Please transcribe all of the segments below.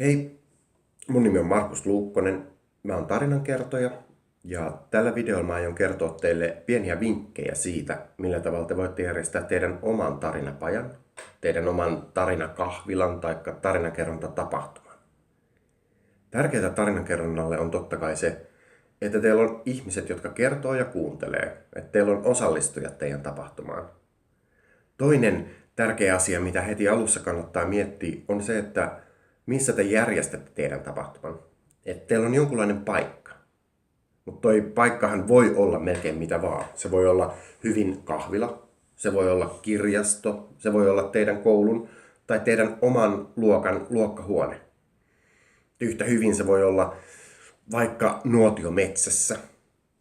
Hei, mun nimi on Markus Luukkonen. Mä oon tarinankertoja ja tällä videolla mä aion kertoa teille pieniä vinkkejä siitä, millä tavalla te voitte järjestää teidän oman tarinapajan, teidän oman tarinakahvilan tai tarinankerrontatapahtuman. Tärkeää tarinankerronnalle on totta kai se, että teillä on ihmiset, jotka kertoo ja kuuntelee, että teillä on osallistujat teidän tapahtumaan. Toinen tärkeä asia, mitä heti alussa kannattaa miettiä, on se, että missä te järjestätte teidän tapahtuman. Että teillä on jonkunlainen paikka. Mutta toi paikkahan voi olla melkein mitä vaan. Se voi olla hyvin kahvila, se voi olla kirjasto, se voi olla teidän koulun tai teidän oman luokan luokkahuone. Yhtä hyvin se voi olla vaikka nuotiometsässä.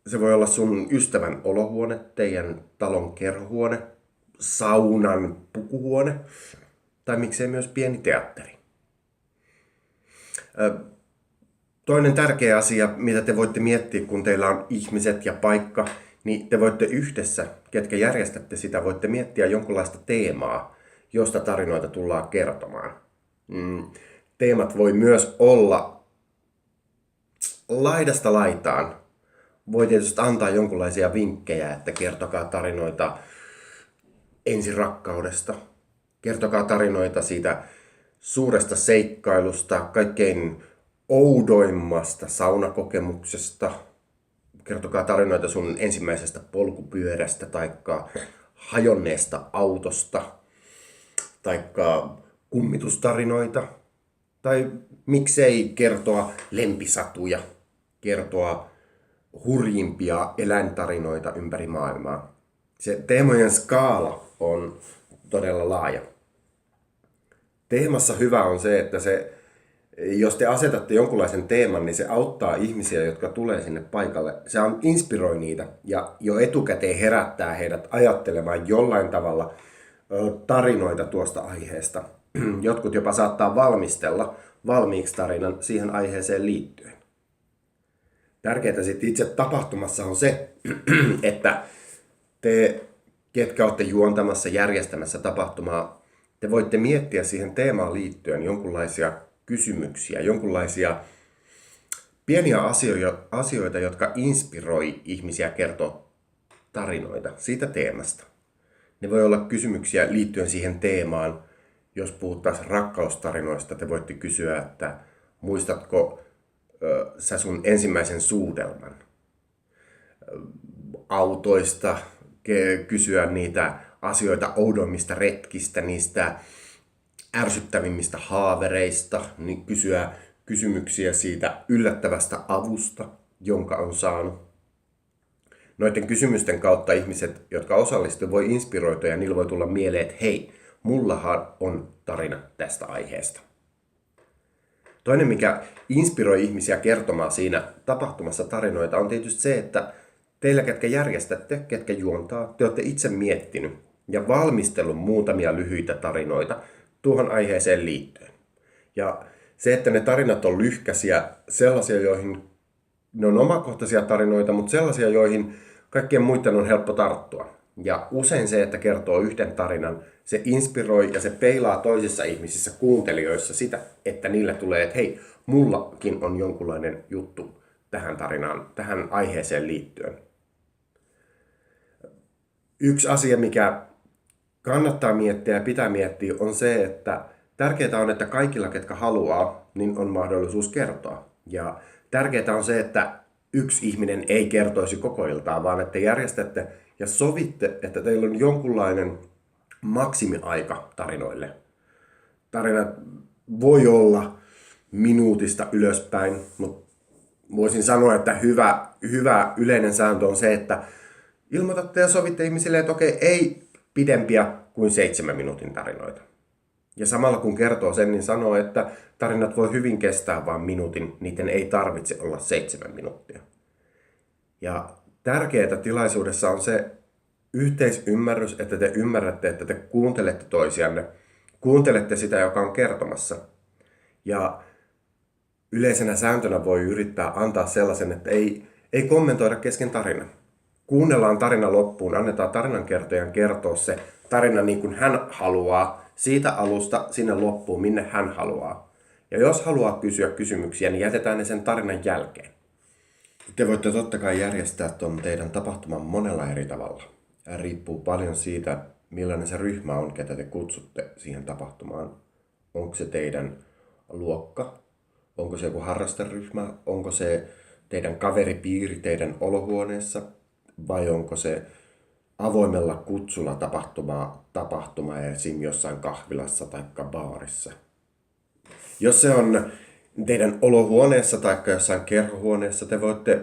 Se voi olla sun ystävän olohuone, teidän talon kerhohuone, saunan pukuhuone tai miksei myös pieni teatteri. Toinen tärkeä asia, mitä te voitte miettiä, kun teillä on ihmiset ja paikka, niin te voitte yhdessä, ketkä järjestätte sitä, voitte miettiä jonkinlaista teemaa, josta tarinoita tullaan kertomaan. Teemat voi myös olla laidasta laitaan. Voi tietysti antaa jonkinlaisia vinkkejä, että kertokaa tarinoita ensirakkaudesta. Kertokaa tarinoita siitä suuresta seikkailusta, kaikkein oudoimmasta saunakokemuksesta. Kertokaa tarinoita sun ensimmäisestä polkupyörästä tai hajonneesta autosta tai kummitustarinoita. Tai miksei kertoa lempisatuja, kertoa hurjimpia eläintarinoita ympäri maailmaa. Se teemojen skaala on todella laaja. Teemassa hyvä on se, että jos te asetatte jonkunlaisen teeman, niin se auttaa ihmisiä, jotka tulee sinne paikalle. Se inspiroi niitä ja jo etukäteen herättää heidät ajattelemaan jollain tavalla tarinoita tuosta aiheesta. Jotkut jopa saattaa valmistella valmiiksi tarinan siihen aiheeseen liittyen. Tärkeää sitten itse tapahtumassa on se, että te, ketkä olette juontamassa, järjestämässä tapahtumaa, te voitte miettiä siihen teemaan liittyen jonkinlaisia kysymyksiä, jonkinlaisia pieniä asioita, jotka inspiroi ihmisiä kertoa tarinoita siitä teemasta. Ne voi olla kysymyksiä liittyen siihen teemaan. Jos puhuttaisiin rakkaustarinoista, te voitte kysyä, että muistatko sä sun ensimmäisen suudelman? Autoista, kysyä niitä asioita oudommista retkistä, niistä ärsyttävimmistä haavereista, niin kysyä kysymyksiä siitä yllättävästä avusta, jonka on saanut. Noiden kysymysten kautta ihmiset, jotka osallistuvat, voi inspiroitua ja niillä voi tulla mieleen, että hei, mullahan on tarina tästä aiheesta. Toinen, mikä inspiroi ihmisiä kertomaan siinä tapahtumassa tarinoita, on tietysti se, että teillä, ketkä järjestätte, ketkä juontaa, te olette itse miettinyt ja valmistellut muutamia lyhyitä tarinoita tuohon aiheeseen liittyen. Ja se, että ne tarinat on lyhkäisiä, sellaisia, joihin ne on omakohtaisia tarinoita, mutta sellaisia, joihin kaikkien muiden on helppo tarttua. Ja usein se, että kertoo yhden tarinan, se inspiroi ja se peilaa toisissa ihmisissä, kuuntelijoissa sitä, että niillä tulee, että hei, mullakin on jonkunlainen juttu tähän tarinaan, tähän aiheeseen liittyen. Yksi asia, mikä kannattaa miettiä ja pitää miettiä, on se, että tärkeää on, että kaikilla, ketkä haluaa, niin on mahdollisuus kertoa. Ja tärkeää on se, että yksi ihminen ei kertoisi koko iltaa, vaan että järjestätte ja sovitte, että teillä on jonkunlainen maksimiaika tarinoille. Tarinat voi olla minuutista ylöspäin, mutta voisin sanoa, että hyvä yleinen sääntö on se, että ilmoitatte ja sovitte ihmisille, että okei, ei pidempiä kuin 7 minuutin tarinoita. Ja samalla kun kertoo sen, niin sanoo, että tarinat voi hyvin kestää vain minuutin, niiden ei tarvitse olla 7 minuuttia. Ja tärkeää tilaisuudessa on se yhteisymmärrys, että te ymmärrätte, että te kuuntelette toisianne, kuuntelette sitä, joka on kertomassa. Ja yleisenä sääntönä voi yrittää antaa sellaisen, että ei kommentoida kesken tarinan. Kuunnellaan tarina loppuun, annetaan tarinankertojan kertoa se tarina niin kuin hän haluaa, siitä alusta sinne loppuun, minne hän haluaa. Ja jos haluaa kysyä kysymyksiä, niin jätetään ne sen tarinan jälkeen. Te voitte totta kai järjestää tuon teidän tapahtuman monella eri tavalla. Ja riippuu paljon siitä, millainen se ryhmä on, ketä te kutsutte siihen tapahtumaan. Onko se teidän luokka? Onko se joku harrasteryhmä? Onko se teidän kaveripiiri teidän olohuoneessa? Vai onko se avoimella kutsulla tapahtuma esim. Jossain kahvilassa tai baarissa? Jos se on teidän olohuoneessa tai jossain kerhohuoneessa, te voitte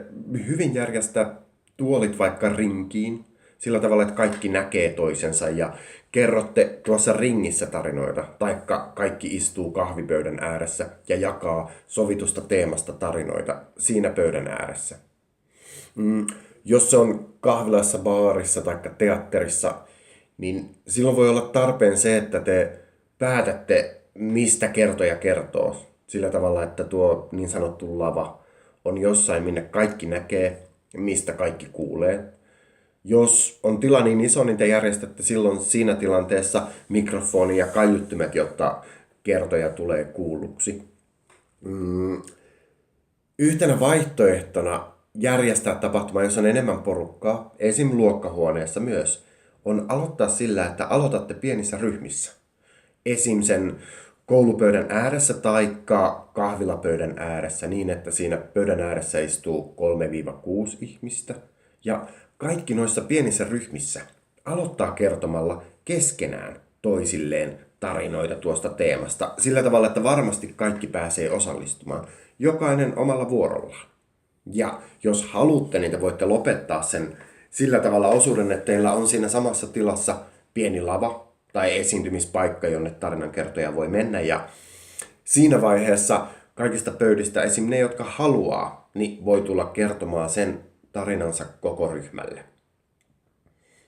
hyvin järjestää tuolit vaikka rinkiin. Sillä tavalla, että kaikki näkee toisensa ja kerrotte tuossa ringissä tarinoita. Taikka kaikki istuu kahvipöydän ääressä ja jakaa sovitusta teemasta tarinoita siinä pöydän ääressä. Jos se on kahvilassa, baarissa tai teatterissa, niin silloin voi olla tarpeen se, että te päätätte, mistä kertoja kertoo. Sillä tavalla, että tuo niin sanottu lava on jossain, minne kaikki näkee ja mistä kaikki kuulee. Jos on tila niin iso, niin te järjestätte silloin siinä tilanteessa mikrofoni ja kaiuttimet, jotta kertoja tulee kuulluksi. Yhtenä vaihtoehtona järjestää tapahtuma, jos on enemmän porukkaa, esim. Luokkahuoneessa myös, on aloittaa sillä, että aloitatte pienissä ryhmissä. Esim. Sen koulupöydän ääressä tai kahvilapöydän ääressä niin, että siinä pöydän ääressä istuu 3-6 ihmistä. Ja kaikki noissa pienissä ryhmissä aloittaa kertomalla keskenään toisilleen tarinoita tuosta teemasta. Sillä tavalla, että varmasti kaikki pääsee osallistumaan. Jokainen omalla vuorollaan. Ja jos haluatte, niin te voitte lopettaa sen sillä tavalla osuuden, että teillä on siinä samassa tilassa pieni lava tai esiintymispaikka, jonne tarinankertoja voi mennä. Ja siinä vaiheessa kaikista pöydistä esim. Ne, jotka haluaa, niin voi tulla kertomaan sen tarinansa koko ryhmälle.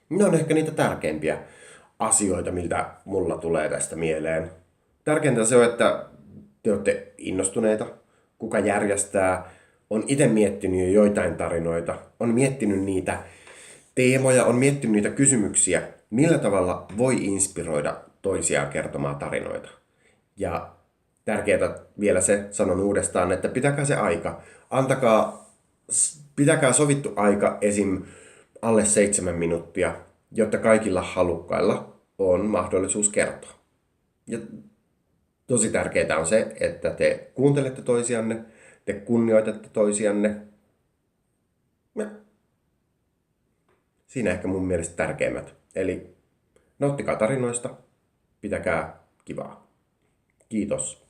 Ne on ehkä niitä tärkeimpiä asioita, miltä mulla tulee tästä mieleen. Tärkeintä se on, että te olette innostuneita, kuka järjestää, on itse miettinyt jo joitain tarinoita, on miettinyt niitä teemoja, on miettinyt niitä kysymyksiä, millä tavalla voi inspiroida toisiaan kertomaan tarinoita. Ja tärkeää vielä se, sanon uudestaan, että pitäkää se aika. Pitäkää sovittu aika esim. Alle 7 minuuttia, jotta kaikilla halukkailla on mahdollisuus kertoa. Ja tosi tärkeää on se, että te kuuntelette toisianne, te kunnioitatte toisianne. Ja siinä ehkä mun mielestä tärkeimmät. Eli nauttikaa tarinoista, pitäkää kivaa. Kiitos.